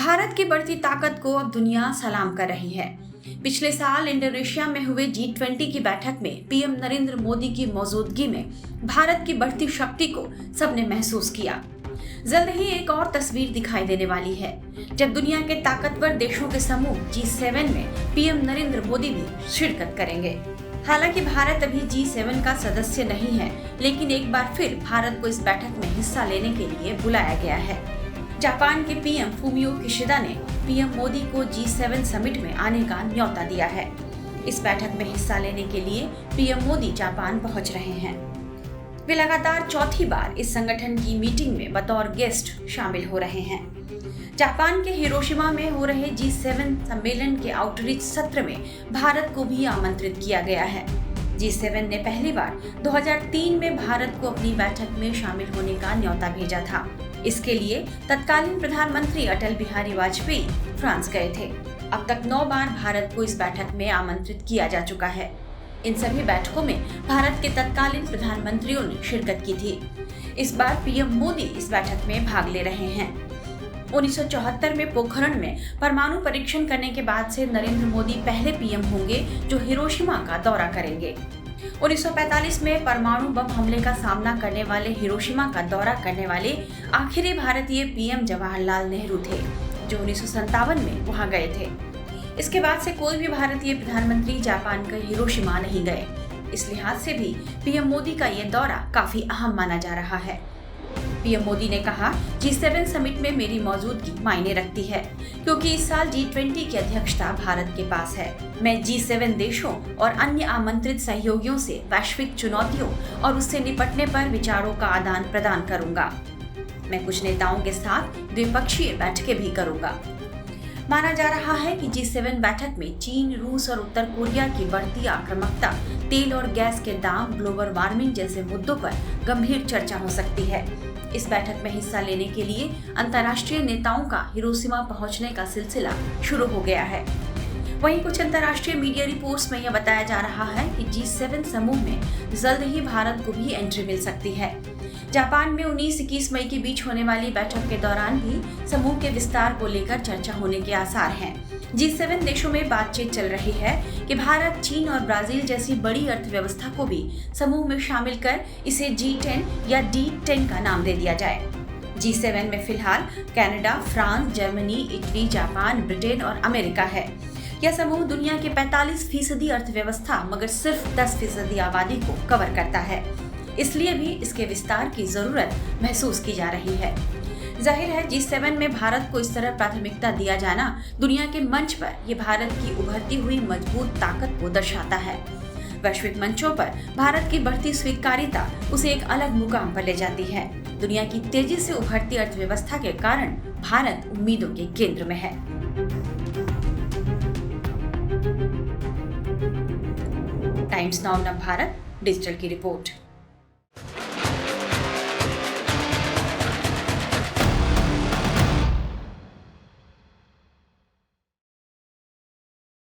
भारत की बढ़ती ताकत को अब दुनिया सलाम कर रही है। पिछले साल इंडोनेशिया में हुए G20 की बैठक में पीएम नरेंद्र मोदी की मौजूदगी में भारत की बढ़ती शक्ति को सबने महसूस किया। जल्द ही एक और तस्वीर दिखाई देने वाली है, जब दुनिया के ताकतवर देशों के समूह G7 में पीएम नरेंद्र मोदी भी शिरकत करेंगे। हालांकि भारत अभी G7 का सदस्य नहीं है, लेकिन एक बार फिर भारत को इस बैठक में हिस्सा लेने के लिए बुलाया गया है। जापान के पीएम फूमियो किशिदा ने पीएम मोदी को G7 समिट में आने का न्योता दिया है। इस बैठक में हिस्सा लेने के लिए पीएम मोदी जापान पहुंच रहे हैं। वे लगातार चौथी बार इस संगठन की मीटिंग में बतौर गेस्ट शामिल हो रहे हैं। जापान के हिरोशिमा में हो रहे G7 सम्मेलन के आउटरीच सत्र में भारत को भी आमंत्रित किया गया है। G7 ने पहली बार 2003 में भारत को अपनी बैठक में शामिल होने का न्योता भेजा था। इसके लिए तत्कालीन प्रधानमंत्री अटल बिहारी वाजपेयी फ्रांस गए थे। अब तक 9 बार भारत को इस बैठक में आमंत्रित किया जा चुका है। इन सभी बैठकों में भारत के तत्कालीन प्रधानमंत्रियों ने शिरकत की थी। इस बार पीएम मोदी इस बैठक में भाग ले रहे हैं। 1974 में पोखरण में परमाणु परीक्षण करने के बाद से नरेंद्र मोदी पहले पीएम होंगे जो हिरोशिमा का दौरा करेंगे। 1945 में परमाणु बम हमले का सामना करने वाले हिरोशिमा का दौरा करने वाले आखिरी भारतीय पीएम जवाहरलाल नेहरू थे, जो 1957 में वहां गए थे। इसके बाद से कोई भी भारतीय प्रधानमंत्री जापान का हिरोशिमा नहीं गए। इस लिहाज से भी पीएम मोदी का ये दौरा काफी अहम माना जा रहा है। पीएम मोदी ने कहा, G7 समिट में मेरी मौजूदगी मायने रखती है, क्योंकि इस साल G20 की अध्यक्षता भारत के पास है। मैं G7 देशों और अन्य आमंत्रित सहयोगियों से वैश्विक चुनौतियों और उससे निपटने पर विचारों का आदान प्रदान करूंगा। मैं कुछ नेताओं के साथ द्विपक्षीय बैठकें भी करूंगा। माना जा रहा है कि G7 बैठक में चीन, रूस और उत्तर कोरिया की बढ़ती आक्रामकता, तेल और गैस के दाम, ग्लोबल वार्मिंग जैसे मुद्दों पर गंभीर चर्चा हो सकती है। इस बैठक में हिस्सा लेने के लिए अंतर्राष्ट्रीय नेताओं का हिरोशिमा पहुंचने का सिलसिला शुरू हो गया है। वहीं कुछ अंतर्राष्ट्रीय मीडिया रिपोर्ट्स में यह बताया जा रहा है कि G7 समूह में जल्द ही भारत को भी एंट्री मिल सकती है। जापान में 19-21 मई के बीच होने वाली बैठक के दौरान भी समूह के विस्तार को लेकर चर्चा होने के आसार हैं। G7 देशों में बातचीत चल रही है कि भारत, चीन और ब्राजील जैसी बड़ी अर्थव्यवस्था को भी समूह में शामिल कर इसे G10 या D10 का नाम दे दिया जाए। G7 में फिलहाल Canada, France, Germany, Italy, Japan, Britain और अमेरिका है। यह समूह दुनिया के 45% अर्थव्यवस्था मगर सिर्फ 10% आबादी को कवर करता है। इसलिए भी इसके विस्तार की जरूरत महसूस की जा रही है। जाहिर है G7 में भारत को इस तरह प्राथमिकता दिया जाना दुनिया के मंच पर ये भारत की उभरती हुई मजबूत ताकत को दर्शाता है। वैश्विक मंचों पर भारत की बढ़ती स्वीकार्यता उसे एक अलग मुकाम पर ले जाती है। दुनिया की तेजी से उभरती अर्थव्यवस्था के कारण भारत उम्मीदों के केंद्र में है। टाइम्स नाउ भारत डिजिटल की रिपोर्ट।